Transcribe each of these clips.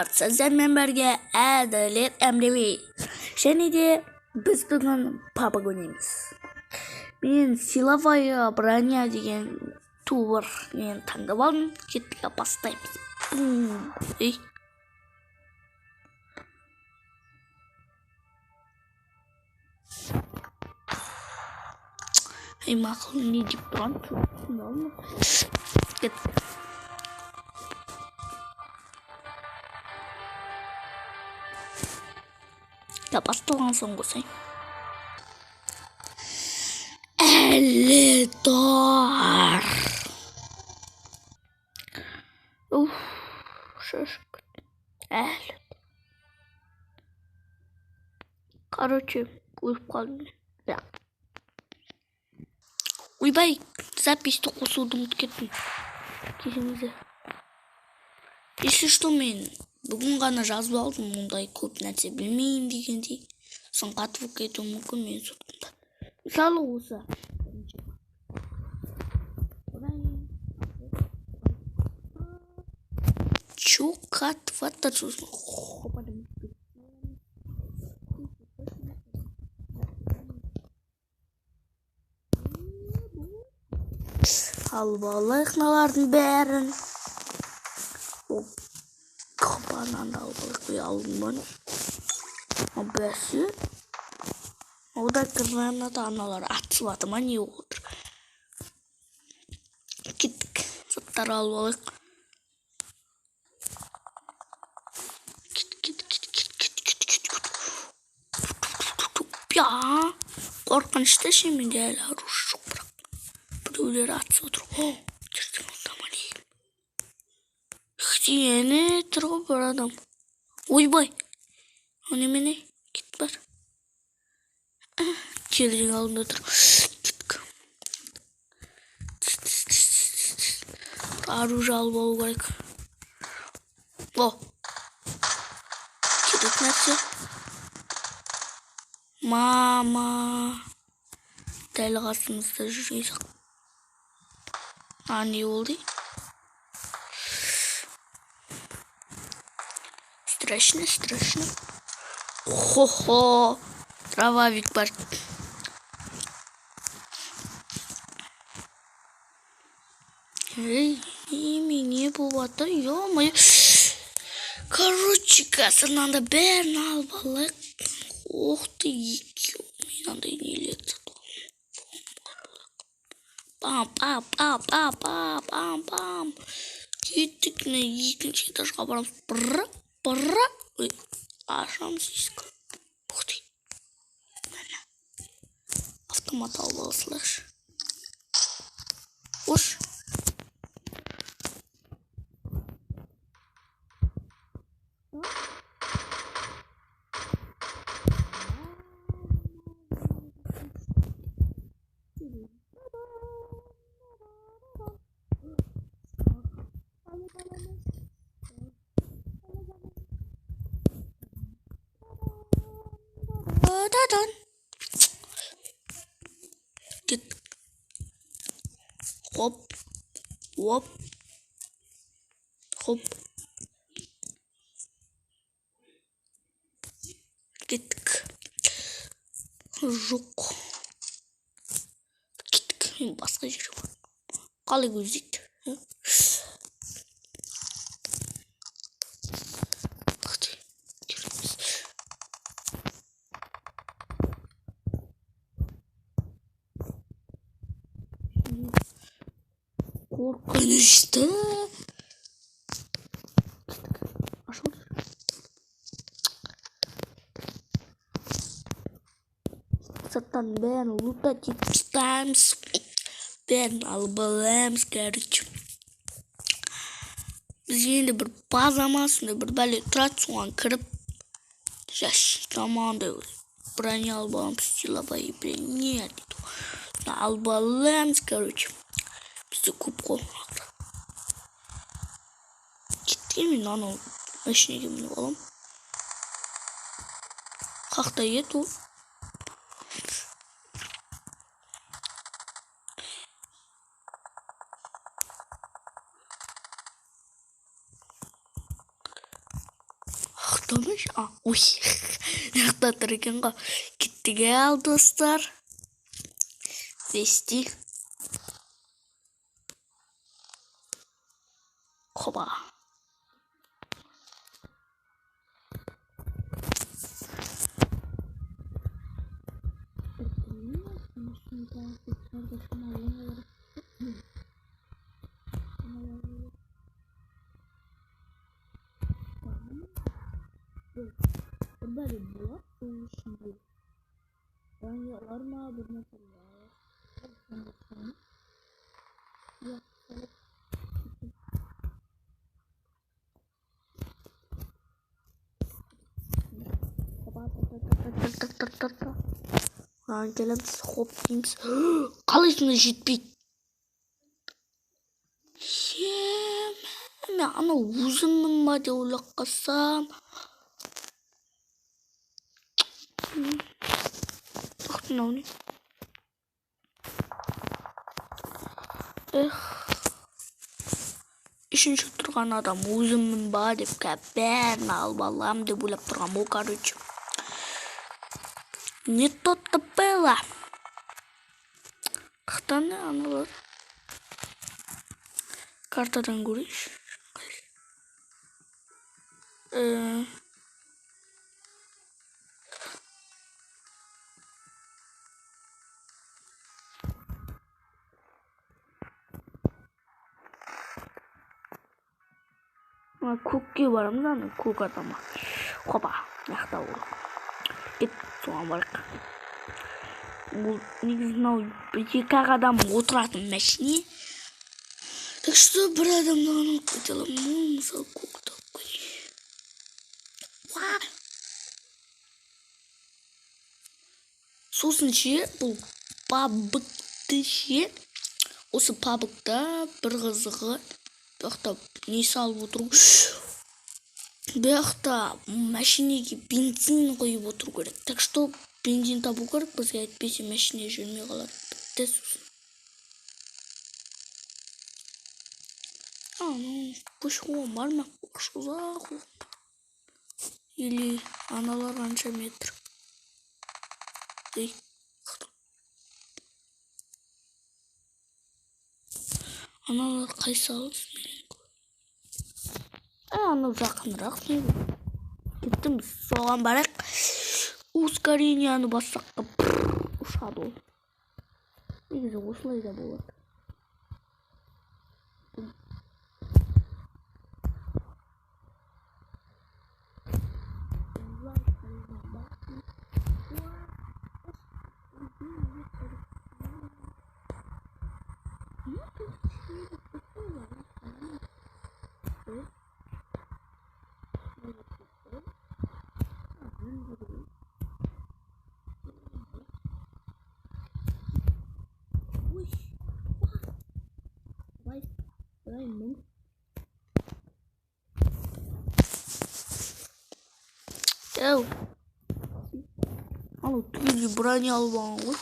Sizlerle birge Adalet Emrevi. Және де біз бүгін папа ойнаймыз. Мен силовая броня деген тур мен таңдап алдым. Кеттік бастаймыз. Ей мақұл, не деп тұрған? Кеттік. Ya басталған соң қосайын. Әлідор. Шашық. Әлідор. Короче, өліп қалдым. Да. Ойбай, записьті қосуды ұмытып кеттім. Кешіңізде. Если что, мен бүгін ғана жазып алдым, мұндай көп нәрсе білмеймін дегендей. Соң қатып кетуі мүмкін мен соткында. Мысалы осы. Чё қатып аттар сосын? Алып алайық мыналардың бәрін. Бананды алып алдым баны. Бәсі. Ода граната аналар атысып атыр ма не отыр. Кеттік. Заттар алып алайық. Я. Қорқынышты ше менде әлі аруш жоқ бірақ. Біреулер атысып отыр. Сені тұрғы бір адам. Ойбай. Немене? Кет бар. Келдің алдында тұр. Кеттік. Оружие алып алу керек. О. Керек нәрсе. Мама. Дәл қасымызда жүргейсік. Не болды? Страшно. Хо-хо. Трававик бар. Не болады, ё-моё. Короче, қазір мынандай бәрін алып алайық. Ох ты, мынандай нелер Пам. Кеттік, екінші этажға барамыз. Бұрра. Ашамыз есік. Ух ты. Автомат алып алсыларшы. Ош. Хоп. Кеттік. Жоқ. Кеттік. Мен басқа жері бар. Қалай көздейді? Қорқынышты. Саттан бәрін лутать етіп тастаймыз. Бәрін алып аламыз, короче. Біз енді бір базамасында бір бәле тұрады, соған кіріп жас команда броня алып аламыз, силовая броня дейді. Алып аламыз, короче. Бізде көп қолмақты. Кеткен мен анау машинеге мініп алам. Қақта ет ол. Tamam. Ой. Мынакта тұр екен ғой. Кеттік ал достар. Вести. Хоба. Böyle bu şimdi banyolar mı bir mesela ya gelemiz hop deymiz қалайсың жетпейді мен анау өзіммін ба деп ойлап қалсам мынау не үшінші тұрған адам өзіммін ба деп бәрін алып алам деп ойлап тұрған ол короче не то-то было қақтан аналар картадан көрейінші көкке барамыз ана көк адамға хоба мынақта ол кет соған барайық бұл негізі мынау екі ақ адам отыратын машине так что бір адамды ғана алып кете аламын мысалы көкті алып қояйын сосын ше бұл пабгты ше осы пабгта бір қызығы бұяқта не салып отыру бұяқта машинеге бензин құйып отыру керек так что бензин табу керек бізге әйтпесе машине жүрмей қалады бітті сосын көші-қон бар ма ұзақ или аналар қанша метр аналар қайсы алыс анау жақынырақ кеттім соған барайық ускоренияны бассақ ұшады ол негізі осылай да болады Анау түгелге броня алып алған ғой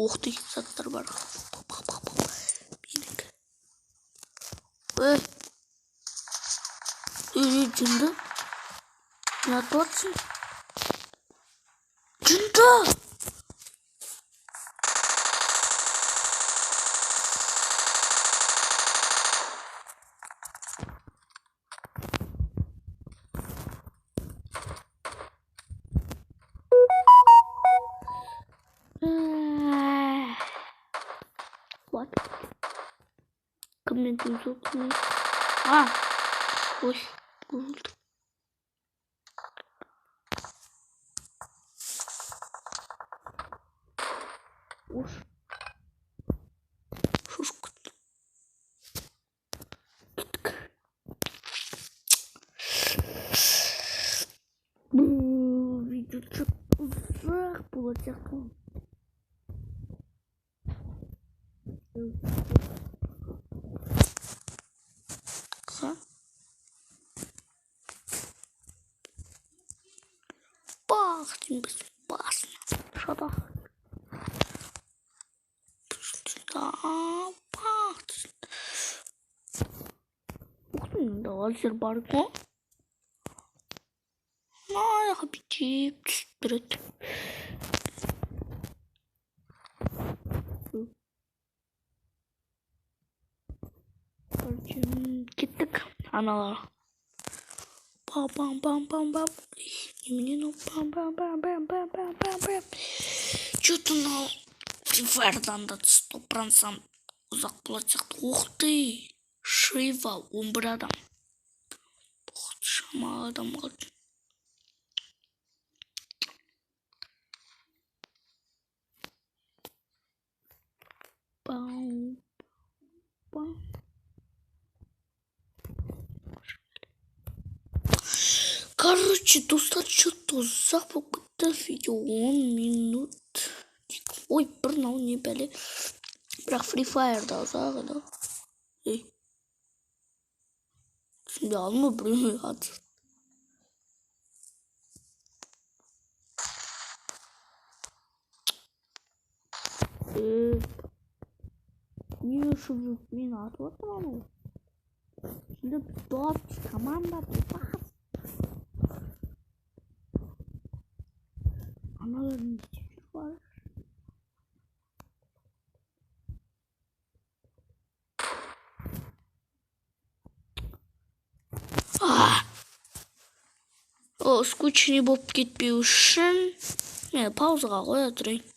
оқ деген заттар бар менікі жынды не атып жатсың жынды кіммен сөйлесіп ой болды шошып кетті бұл видео ұзақ болады сияқты бахтин безопасно шада бахтин ух ты да лазер бар ғой аяғы бүйтіп түсіп тұрады. Кеттік аналар. Пам-пам-пам-пам-пам. Немене мынау пам-пам-пам-пам-пам-пам-пам. Че-то мынау Free Fire'дан да 100% ұзақ болады сияқты. Ух ты! Шива 11 адам. Шама адам қалды. Пам-пам. Короче, достар, что-то ұзақ болып кетті. Видео 10 минут. Ой, бір мынау не бәле. Бірақ Free Fire'да ұзақ еді. Ей. Түсінде алма біреу аты. Не үшін жүк мен атып отырмын. Şimdi bot команда бas. Аналардың несі бар? О, скучный болып кетпеу үшін мен паузаға қоя тұрайын.